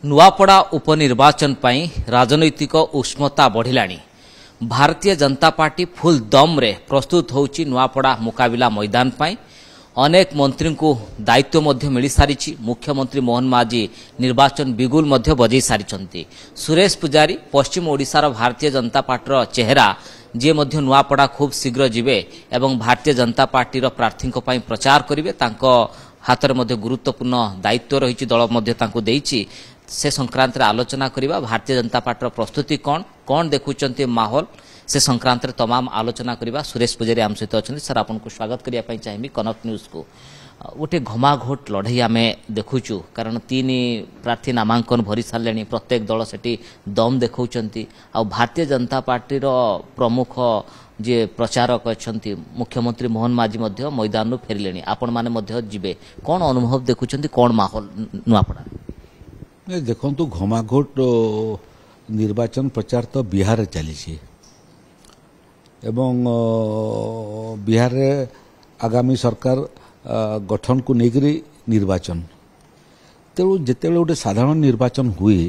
नुआपड़ा उपनिर्वाचन पाई राजनैतिक उष्मता बढ़िलाणी। Bharatiya Janata party full दम रे प्रस्तुत होउची नुआपड़ा मुकाबिला मैदान पाई। अनेक मंत्री को दायित्व मध्य मिल सारी। मुख्यमंत्री मोहन माझी निर्वाचन बिगुल मध्य बजै सारी। सुरेश पुजारी पश्चिम ओडिशार भारतीय जनता पार्टी चेहरा जे मध्य नुआपड़ा खूब शीघ्र जीवे एवं भारतीय जनता पार्टी प्रार्थी प्रचार करेंगे। हाथ में गुरुत्वपूर्ण दायित्व रही दल मध्य देइछि। से संक्रांत आलोचना करवा। भारतीय जनता पार्टी प्रस्तुति कौन कौन देखुं माहौल से संक्रांत तमाम आलोचना करवा। सुरेश पुजारी आम सहित अच्छा सर, आपको स्वागत करने चाहिए कनक न्यूज को। गोटे घमाघोट लड़ई आम देखुचु, कारण 3 प्रार्थी नामांकन भरी सारे। प्रत्येक दल से दम देखा। भारतीय जनता पार्टी प्रमुख जे प्रचारक अच्छा मुख्यमंत्री मोहन माझी मैदान फेरिले। आपण मैंने जीवे, कौन अनुभव देखुं, कौन माहौल नुआपड़ा? देखु घमाघोट निर्वाचन प्रचार तो बिहार चली एवं बिहार आगामी सरकार गठन को लेकर निर्वाचन। तेणु जिते गोटे साधारण निर्वाचन हुए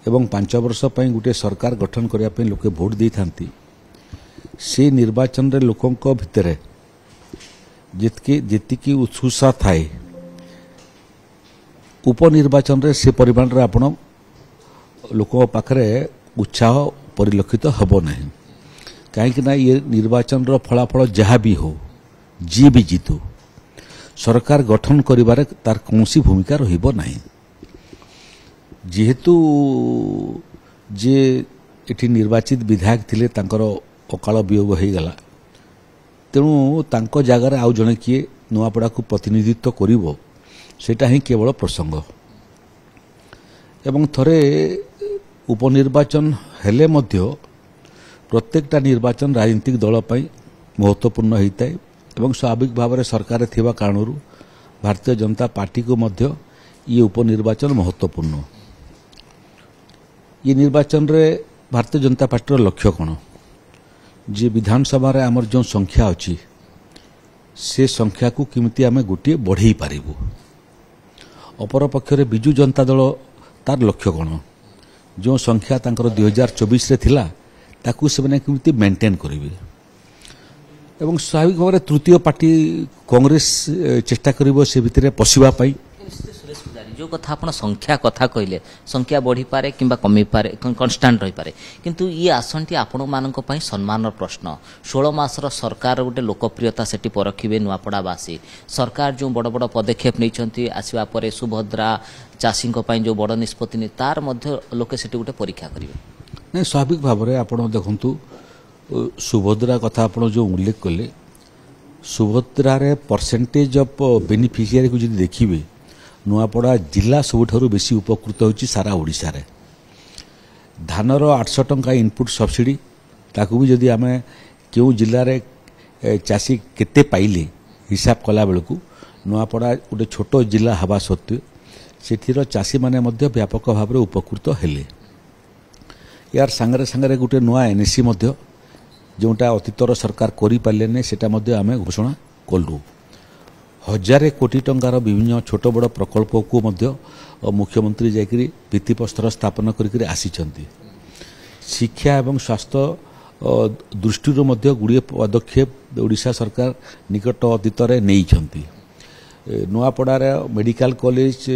एवं 5 वर्ष गोटे सरकार गठन करने लोके भोट दे था, से निर्वाचन रे लोकों भितर जितकी उत्सुकता थाए उपनिर्वाचन रे से परिमाण रे आपण लोकों पाखरे उत्साह परिलक्षित हब नहीं। कहीं ये निर्वाचन रो फलाफल जहाँ भी हो, जी भी जीतु, सरकार गठन करिबारे तार कौनसी भूमिका रहिबो नहीं। जेहेतु जे एठी निर्वाचित विधायक थिले तांकर अकाल वियोग हो गला, तेणु तांको जगार आउ जने किए नुआपड़ा को प्रतिनिधित्व करिवो, सेटा ही केवल प्रसंग। एवं थरे उपनिर्वाचन हेले मध्य प्रत्येकटा निर्वाचन राजनीतिक दल पाई महत्वपूर्ण होता है एवं स्वाभाविक भाव में सरकार थिबा कारणरू भारतीय जनता पार्टी को मध्य ये उपनिर्वाचन महत्वपूर्ण। ये निर्वाचन रे भारतीय जनता पार्टी लक्ष्य कौन, जे विधानसभा रे आमर जो संख्या अच्छी से संख्या को किमिति आमे गोटे बढ़ई पारिबु। अपर पक्षरे बिजु जनता दल तार लक्ष्य कौन, जो संख्या तांकर 2024 रे थिला ताकू से केमिति मेंटेन करेंगे। एवं स्वाभाविक भाव में तृतीय पार्टी कांग्रेस चेष्टा करिवो से भितर पशिबा पाई। सुरेश पुजारी जो कथा आपण संख्या कथा कहले, संख्या बढ़ी पारे किंबा कमी पारे, कांस्टेंट रही पारे, किंतु ये आसनटी आपण मानक पई सम्मान प्रश्न। 16 मासर सरकार गोटे लोकप्रियता सेठी परखिबे नुआपड़ावासी। सरकार जो बड़ बड़ पदक्षेप नहीं आसवा पर सुभद्रा चाषी जो बड़ निष्पत्ति नहीं तार मध्य लोके सेठी गोटे परीक्षा करेंगे। नहीं, स्वाभाविक भाव में आप देखु सुभद्रा कथा आप जो उल्लेख कले, सुभद्रा रे परसेंटेज ऑफ बेनिफिशियरी को जब देखिए नुआपड़ा जिला सबुठारु बेसी उपकृत होची सारा ओडिशा रे। धानर 800 टंका इनपुट सब्सिडी ताकू भी जदि आमे क्यों जिले रे चाषी केते पाइले हिसाब कला बेलू नुआपड़ा गोटे छोट जिला हवा सत्वे सेठीर चाषी माने मध्य व्यापक भाव में उपकृत हेले। यार सांगरे सांगरे गोटे नुआ एनएससी मध्य जोटा अतीतर सरकार करि पाले ने सेटा मध्य आमे घोषणा कलु। 1000 कोटी टंकार विभिन्न छोट बड़ प्रकल्प को मध्य मुख्यमंत्री जाकरी भित्तिप्रस्तर स्थापन करके आसीचंती। शिक्षा एवं स्वास्थ्य दृष्टि मध्य गुड़िए पदक्षेप ओडिशा सरकार निकट अतीत नहीं छंती। नुआपड़ार मेडिकल कॉलेज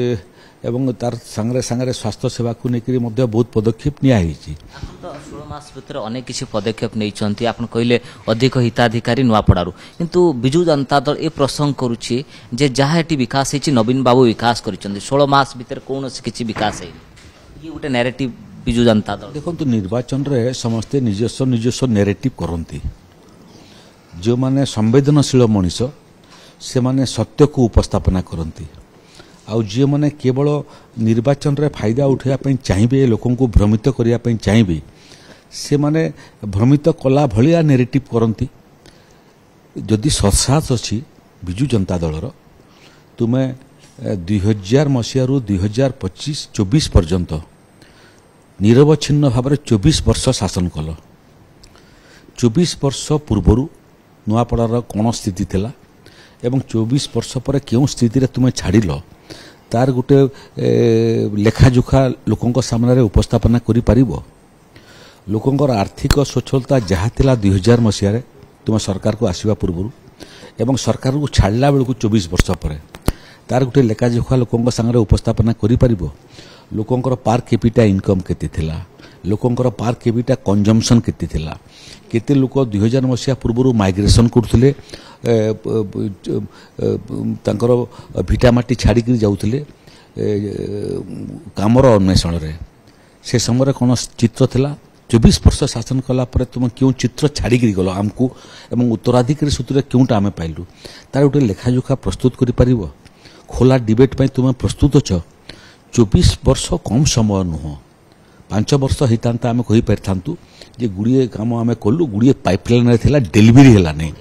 एवं तार सांगरे सांगरे स्वास्थ्य सेवा को लेकर बहुत पदक्षेप निया हिची। 16 मास भितर अनेक किसी पदक्षेप नहीं आप कहले अधिक हिताधिकारी नुआपड़ारू, किंतु बिजु जनता दल ये प्रसंग करुछि जे जहाँ एटी विकास होती नवीन बाबू विकास करिसेंती। 16 मास भितर कौन किसी विकास है, ये गोटे नैरेटिव बिजु जनता दल। देखो निर्वाचन रे समस्ते निजस्व नैरेटिव करती। जो माने संवेदनशील मनीष से माने सत्य को उपस्थापना करती। आउ जी मैंने केवल निर्वाचन रे फायदा उठाइबा चाहिए, लोकों को भ्रमित करने चाहिए, से माने भ्रमित कला भलिया नेरेटिव करती। जदि सत्साहस अच्छी बिजु जनता दलर, तुमे 2000 मसीह 2025-24 पर्यंत निरवच्छिन्न भाव में 24 वर्ष शासन कल। 24 वर्ष पूर्वर नुआपड़ार कौन स्थिति थिला एवं 24 वर्ष पर क्यों स्थिति रे तुमे छाड़िल तार गोटे लेखाजोखा लोकंक सामने उपस्थापना करि परिबो लोकंकर आर्थिक स्वच्छलता जहाँ थिला 2000 मसीह तुम सरकार को आसवा पूर्व एवं सरकार को छाड़ला बेलू 24 वर्ष पर तार गोटे लेखाजोखा लोकंक सामने उपस्थापना करि परिबो लोकंकर पार कैपिटा इनकम केते थिला लोकंकर पार कैपिटा कंजम्पशन केते थिला केते लोक 2000 मसीहा पूर्व माइग्रेशन करथिले तांकर भिटामाटी छाड़ी जाउथिले कामर अन्वेषण रे से समय कौन चित्र थिला 24 वर्ष शासन कला पर तुम क्यों चित्र छाड़ी गल आमको एवं उत्तराधिकारी सूत्र क्योंटा आम पाइलु तार गोटे लेखाजोखा प्रस्तुत करि परिबो खोला डिबेट पई तुम प्रस्तुत छ 24 वर्ष कम समय नुह 5 वर्ष होता आम कही पारिथांतु जे गुड़िए काम आम कलु गुड़िए पाइपलाइन थिला डेलीवरी हैला नहीं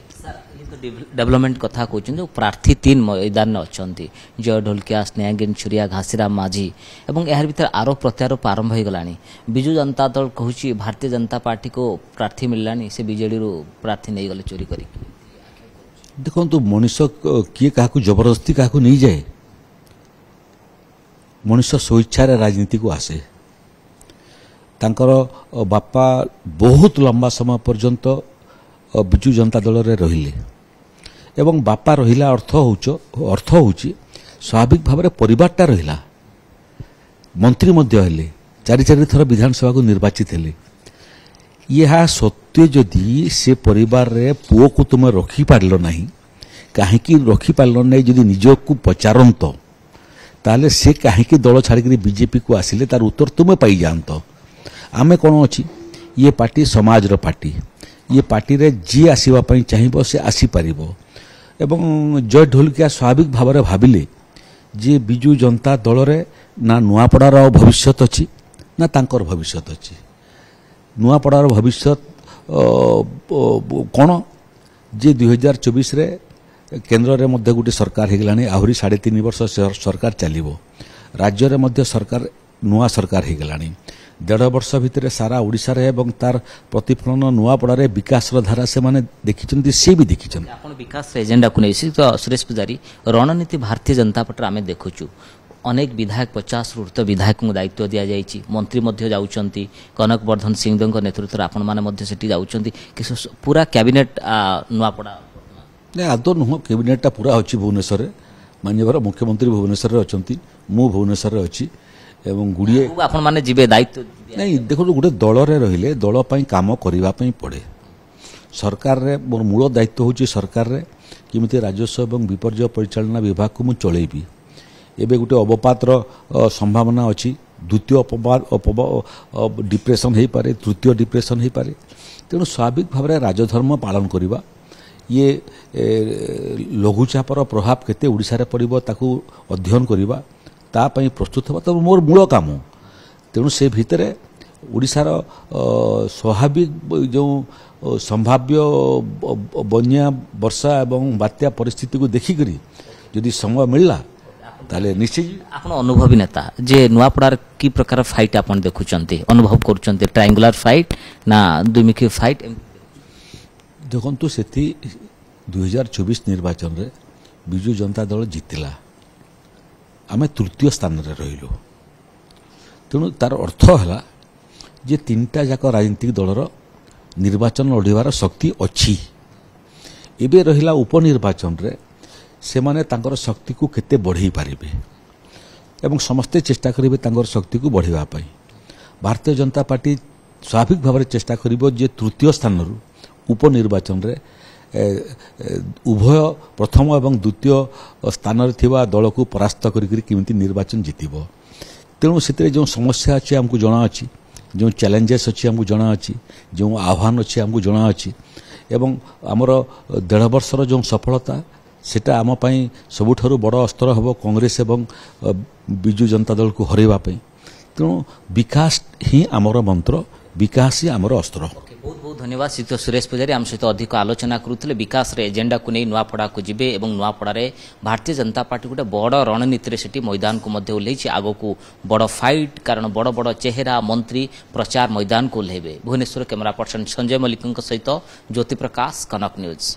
डेवलपमेंट कथा कहते जो प्रार्थी 3 मैदान अच्छा जय ढोलकिया स्नेहागिन छुरिया घासीराम माझी एवं यार भीतर आरोप प्रत्यारोप आरंभ हो गलानी विजु जनता दल कहूँ भारतीय जनता पार्टी को प्रार्थी मिललानी से बीजेडी रू प्रार्थी नहीं गले चोरी करी देखो तो मनीष किए क्या जबरदस्ती क्या नहीं जाए मनीष स्वेच्छा राजनीति को आसे तांकर बापा बहुत लंबा समय पर्यंत विजु जनता दल रे रहिले एवं बापा रहिला अर्थ होची स्वाभाविक भाव में परिवारटा रहिला मंत्री मध्य हेले 4 थर विधानसभा को निर्वाचित हेले यह सत्य जदि से परिवार रे पुओ को तुम रखी पारल नहीं कहीं रखी पारल नहीं जदि निजको पचारंत ताले से कहीं दल छाड़ी बीजेपी को आसिले तार उत्तर तुम पाई जानत आमे कौन अच्छी ये पार्टी समाज रो पार्टी ये पार्टी रे जी आसीबा पई चाहिबो से आसी पारिबो एवं जय ढोलकिया स्वाभाविक भाव में भाविले जे बिजु जनता दल रे ना नुआपड़ार भविष्यत अच्छी ना तांकर भविष्यत अच्छी नुआपड़ार भविष्यत कौन जे 2024 रे केंद्र रे मध्य गोटे सरकार हो गलानी आहरी 3.5 वर्ष सरकार चलिबो राज्य रे मध्य सरकार नुआ सरकार हो गलानी 1.5 वर्ष भितर सारा ओडिशा रे एवं तार प्रतिफलन नुआपड़ा रे विकास धारा से माने देखिचंती से भी देखिचंती आपण विकास एजेंडा को नहीं तो सुरेश पुजारी रणनीति भारतीय जनता पार्टी आम देखुचु अनेक विधायक 50 ऊर्ध्व विधायक को दायित्व दि जाइए मंत्री मध्य जाउचंती कनक वर्धन सिंह नेतृत्व आपण माने मध्य सेठी जाउचंती कि पूरा कैबिनेट नुआपड़ा नहीं आदौ नुह कैबिनेटा पूरा अच्छी भुवनेश्वर माननीय मुख्यमंत्री भुवनेश्वर अच्छी मु भुवनेश्वर अच्छी एवं गुड़िए आपण माने जीवे दायित्व नहीं देखो गोटे दल रे रहिले दल पई काम करिवा पई पड़े सरकार रे मोर मूल दायित्व होची सरकार रे किमिति राजस्व एवं विपर्यय परिचालना विभाग को मु चलेबी एबे गोटे अवपातर संभावना अछि द्वितीय अपवाद डिप्रेशन हो पारे तृतीय डिप्रेशन हो पारे तेणु स्वाभाविक भाव में राजधर्म पालन करवा ये लघुचापर प्रभाव केते ओडिशा रे पड़िबो ताकू अध्ययन करवा तापाई प्रस्तुत हवा तो मोर मूल काम तेणु से भितर ओडिशार स्वाभाविक जो संभाव्य बन्या वर्षा एवं बात्या परिस्थिति को देखिकरी यदि समय मिलला ताले निश्चय आपण अनुभवी नेता जे नुआपड़ार की प्रकार फाइट आपण देखुचंती अनुभव करूचंती ट्रायंगुलर फाइट ना द्विमुखी फाइट देखंतु सेठी 2024 निर्वाचन रे बिजु जनता दल जितिला आमे तृतीय स्थान रे रहिलो तेणु तार अर्थ है जे 3टा जाक राजनीतिक दलर निर्वाचन लड़िबार शक्ति अच्छी एबे रहिला उपनिर्वाचन रे से माने तांकर शक्ति को केते बढ़ाई पारिबे एवं समस्ते चेष्टा करिवे तांकर शक्ति को बढ़ावा पई भारतीय जनता पार्टी स्वाभाविक भाव में चेष्टा करिवो जे तृतीय स्थान रु उपनिर्वाचन रे उभय प्रथम एवं द्वितीय स्थान रे थिबा दल को परास्त करिकरी किमिति निर्वाचन जितिबो तेणु से जो समस्या अच्छी आमको जना अच्छी जो चैलेंजेस अच्छी आमको जना अच्छी जो आह्वान अच्छी आमको जना अच्छी एवं आमर 1.5 वर्षर जो सफलता सेटा आम पई सबुठारु बड़ अस्त्र हबो कांग्रेस एवं बिजु जनता दल को हरैबा पई तेणु विकास ही आमर मंत्र विकास ही आमर अस्त्र बहुत बहुत धन्यवाद श्रीत सुरेश पुजारी आम सहित अधिक आलोचना करुले विकास रे एजेंडा को नहीं नुआपड़ा को जीवे एवं नुआपड़ा रे भारतीय जनता पार्टी गोटे बड़ रणनीति से मैदान को मध्य ओह्लैछि आगो को बड़ फाइट कारण बड़ बड़ चेहरा मंत्री प्रचार मैदान को ओह्लैबे भुवनेश्वर कैमरा पर्सन संजय मल्लिक सहित ज्योति प्रकाश कनक न्यूज।